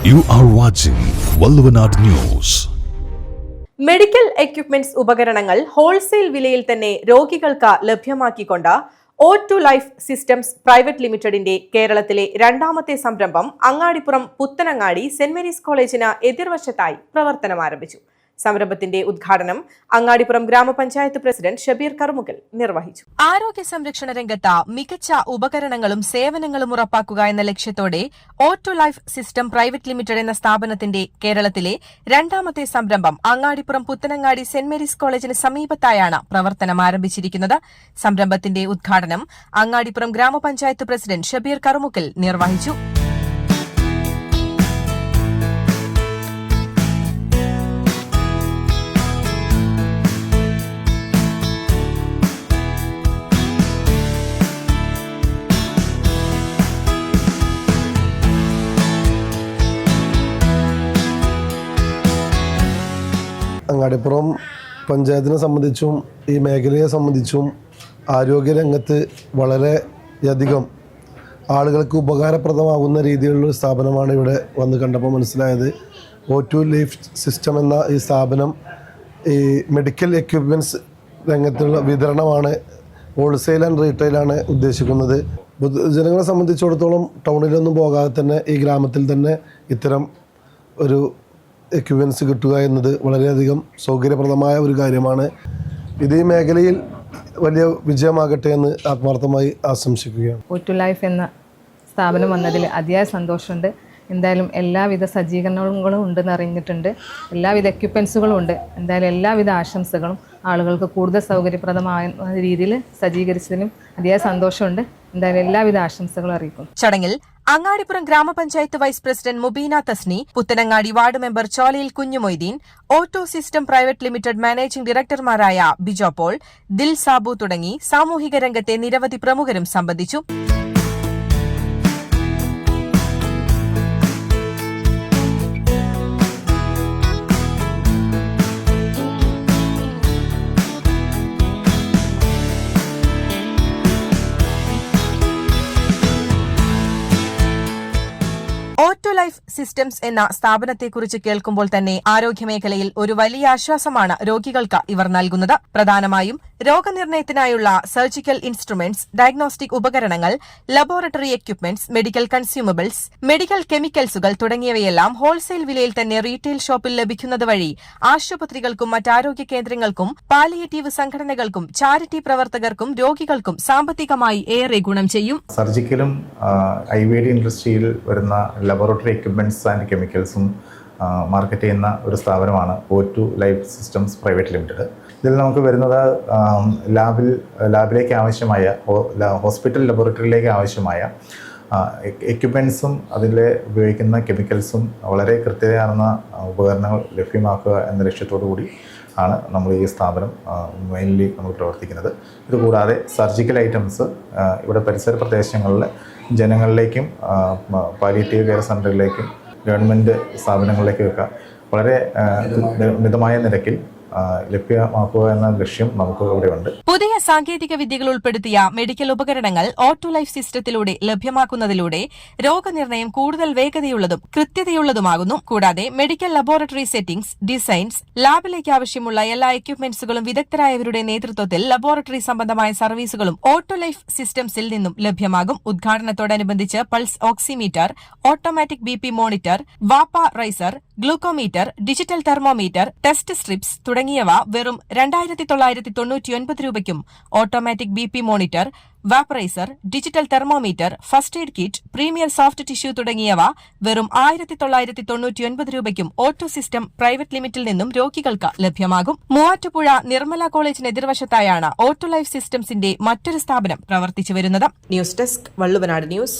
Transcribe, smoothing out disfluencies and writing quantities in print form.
You are watching Valluvanad news. Medical equipments ഉപകരണങ്ങൾ wholesale വിലയിൽ തന്നെ രോഗികൾക്ക് ലഭ്യമാക്കിക്കൊണ്ട് O2 ലൈഫ് സിസ്റ്റംസ് പ്രൈവറ്റ് ലിമിറ്റഡിന്റെ കേരളത്തിലെ രണ്ടാമത്തെ സംരംഭം അങ്ങാടിപ്പുറം പുത്തനങ്ങാടി സെന്റ് മേരീസ് കോളേജിന് എതിർവശത്തായി പ്രവർത്തനം ആരംഭിച്ചു. സംരംഭത്തിന്റെ ഉദ്ഘാടനം അങ്ങാടിപ്പുറം ഗ്രാമപഞ്ചായത്ത് പ്രസിഡന്റ് ഷബീർ കറുമുകൽ നിർവഹിച്ചു. ആരോഗ്യ സംരക്ഷണ രംഗത്ത് മികച്ച ഉപകരണങ്ങളും സേവനങ്ങളും ഉറപ്പാക്കുക എന്ന ലക്ഷ്യത്തോടെ O2 life system private limited എന്ന സ്ഥാപനത്തിന്റെ കേരളത്തിലെ രണ്ടാമത്തെ സംരംഭം അങ്ങാടിപ്പുറം പുത്തനങ്ങാടി സെന്റ് മേരീസ് കോളേജിന് സമീപത്തായാണ് പ്രവർത്തനം ആരംഭിച്ചിരിക്കുന്നത്. സംരംഭത്തിന്റെ ഉദ്ഘാടനം അങ്ങാടിപ്പുറം ഗ്രാമപഞ്ചായത്ത് പ്രസിഡന്റ് ഷബീർ കറുമുകൽ നിർവഹിച്ചു. അങ്ങാടിപ്പുറം പഞ്ചായത്തിനെ സംബന്ധിച്ചും ഈ മേഖലയെ സംബന്ധിച്ചും ആരോഗ്യരംഗത്ത് വളരെയധികം ആളുകൾക്ക് ഉപകാരപ്രദമാകുന്ന രീതിയിലുള്ള സ്ഥാപനമാണ് ഇവിടെ വന്ന് കണ്ടപ്പോൾ മനസ്സിലായത്. O2 ലൈഫ് സിസ്റ്റം എന്ന ഈ സ്ഥാപനം ഈ മെഡിക്കൽ എക്യുപ്മെൻറ്റ്സ് രംഗത്തുള്ള വിതരണമാണ്, ഹോൾസെയിൽ ആൻഡ് റീറ്റെയിലാണ് ഉദ്ദേശിക്കുന്നത്. ജനങ്ങളെ സംബന്ധിച്ചിടത്തോളം ടൗണിലൊന്നും പോകാതെ തന്നെ ഈ ഗ്രാമത്തിൽ തന്നെ ഇത്തരം ഒരു എക്യുപ്മെൻറ്റ്സ് കിട്ടുക എന്നത് വളരെയധികം സൗകര്യപ്രദമായ ഒരു കാര്യമാണ്. ഇത് ഈ മേഖലയിൽ വലിയ വിജയമാകട്ടെ എന്ന് ആത്മാർത്ഥമായി ആശംസിക്കുകയാണ്. O2 ലൈഫ് എന്ന സ്ഥാപനം വന്നതിൽ അതിയായ സന്തോഷമുണ്ട്. എന്തായാലും എല്ലാവിധ സജ്ജീകരണങ്ങളും ഉണ്ടെന്ന് അറിഞ്ഞിട്ടുണ്ട്, എല്ലാവിധ എക്യുപ്മെൻസുകളും ഉണ്ട്. എന്തായാലും എല്ലാവിധ ആശംസകളും ആളുകൾക്ക് കൂടുതൽ സൗകര്യപ്രദമായ രീതിയിൽ സജ്ജീകരിച്ചതിനും അതിയായ സന്തോഷമുണ്ട്. എന്തായാലും എല്ലാവിധ ആശംസകളും അറിയിക്കും. ചടങ്ങിൽ അങ്ങാടിപ്പുറം ഗ്രാമപഞ്ചായത്ത് vice president Mubeena Thasni, Puthanangadi ward member Cholayil Kunjumoideen, O2 system private limited managing ഡയറക്ടർമാരായ ബിജോ പോൾ, ദിൽ സാബു തുടങ്ങി സാമൂഹിക രംഗത്തെ നിരവധി പ്രമുഖരും സംബന്ധിച്ചു. O2 ലൈഫ് സിസ്റ്റംസ് എന്ന സ്ഥാപനത്തെക്കുറിച്ച് കേൾക്കുമ്പോൾ തന്നെ ആരോഗ്യമേഖലയിൽ ഒരു വലിയ ആശ്വാസമാണ് രോഗികൾക്ക് ഇവർ നൽകുന്നത്. പ്രധാനമായും രോഗനിർണയത്തിനായുള്ള സർജിക്കൽ ഇൻസ്ട്രുമെന്റ്സ്, ഡയഗ്നോസ്റ്റിക് ഉപകരണങ്ങൾ, laboratory equipments, medical consumables, medical കെമിക്കൽസുകൾ തുടങ്ങിയവയെല്ലാം ഹോൾസെയിൽ വിലയിൽ തന്നെ റീറ്റെയിൽ ഷോപ്പിൽ ലഭിക്കുന്നത് വഴി ആശുപത്രികൾക്കും മറ്റാരോഗ്യ കേന്ദ്രങ്ങൾക്കും പാലിയേറ്റീവ് സംഘടനകൾക്കും ചാരിറ്റി പ്രവർത്തകർക്കും രോഗികൾക്കും സാമ്പത്തികമായി ഏറെ ഗുണം ചെയ്യും. സർജിക്കലും IVD ഇൻഡസ്ട്രിയിൽ വരുന്ന ലബോറട്ടറി എക്യുപ്മെൻറ്റ്സ് ആൻഡ് കെമിക്കൽസും മാർക്കറ്റ് ചെയ്യുന്ന ഒരു സ്ഥാപനമാണ് O2 life systems private limited. ഇതിൽ നമുക്ക് വരുന്നത് ലാബിലേക്ക് ആവശ്യമായ, ഹോസ്പിറ്റൽ ലബോറട്ടറിയിലേക്ക് ആവശ്യമായ എക്യുപ്മെൻറ്റ്സും അതിൽ ഉപയോഗിക്കുന്ന കെമിക്കൽസും വളരെ കൃത്യതയാർന്ന ഉപകരണങ്ങൾ ലഭ്യമാക്കുക എന്ന ലക്ഷ്യത്തോടു കൂടി ആണ് നമ്മൾ ഈ സ്ഥാപനം മെയിൻലി നമ്മൾ പ്രവർത്തിക്കുന്നത്. ഇതുകൂടാതെ സർജിക്കൽ ഐറ്റംസ് ഇവിടെ പരിസര പ്രദേശങ്ങളിലെ ജനങ്ങളിലേക്കും പാലിയേറ്റീവ് കെയർ സെൻ്ററിലേക്കും ഗവൺമെൻറ് സ്ഥാപനങ്ങളിലേക്കുമൊക്കെ വളരെ മിതമായ നിരക്കിൽ ലഭ്യമാക്കുക എന്ന ലക്ഷ്യം നമുക്ക് ഇവിടെയുണ്ട്. പുതിയ സാങ്കേതിക വിദ്യകൾ ഉൾപ്പെടുത്തിയ മെഡിക്കൽ ഉപകരണങ്ങൾ O2 ലൈഫ് സിസ്റ്റത്തിലൂടെ ലഭ്യമാക്കുന്നതിലൂടെ രോഗനിർണയം കൂടുതൽ വേഗതയുള്ളതും കൃത്യതയുള്ളതുമാകുന്നു. കൂടാതെ മെഡിക്കൽ ലബോറട്ടറി സെറ്റിംഗ്സ്, ഡിസൈൻസ്, ലാബിലേക്ക് ആവശ്യമുള്ള എല്ലാ എക്യുപ്മെന്റ്സുകളും വിദഗ്ധരായവരുടെ നേതൃത്വത്തിൽ ലബോറട്ടറി സംബന്ധമായ സർവീസുകളും O2 ലൈഫ് സിസ്റ്റംസിൽ നിന്നും ലഭ്യമാകും. ഉദ്ഘാടനത്തോടനുബന്ധിച്ച് pulse oximeter, automatic BP monitor, vaporizer, glucometer, digital thermometer, test strips തുടങ്ങിയവ വെറും 2999 രൂപയ്ക്കും, automatic BP monitor, vaporizer, digital thermometer, first aid kit, premier soft tissue തുടങ്ങിയവ വെറും 1999 രൂപയ്ക്കും O2 സിസ്റ്റം പ്രൈവറ്റ് ലിമിറ്റിൽ നിന്നും രോഗികൾക്ക് ലഭ്യമാകും. മൂവാറ്റുപുഴ നിർമ്മല കോളേജിന് എതിർവശത്തായാണ് O2 ലൈഫ് സിസ്റ്റംസിന്റെ മറ്റൊരു സ്ഥാപനം പ്രവർത്തിച്ചു വരുന്നത്. News desk Valluvanad news.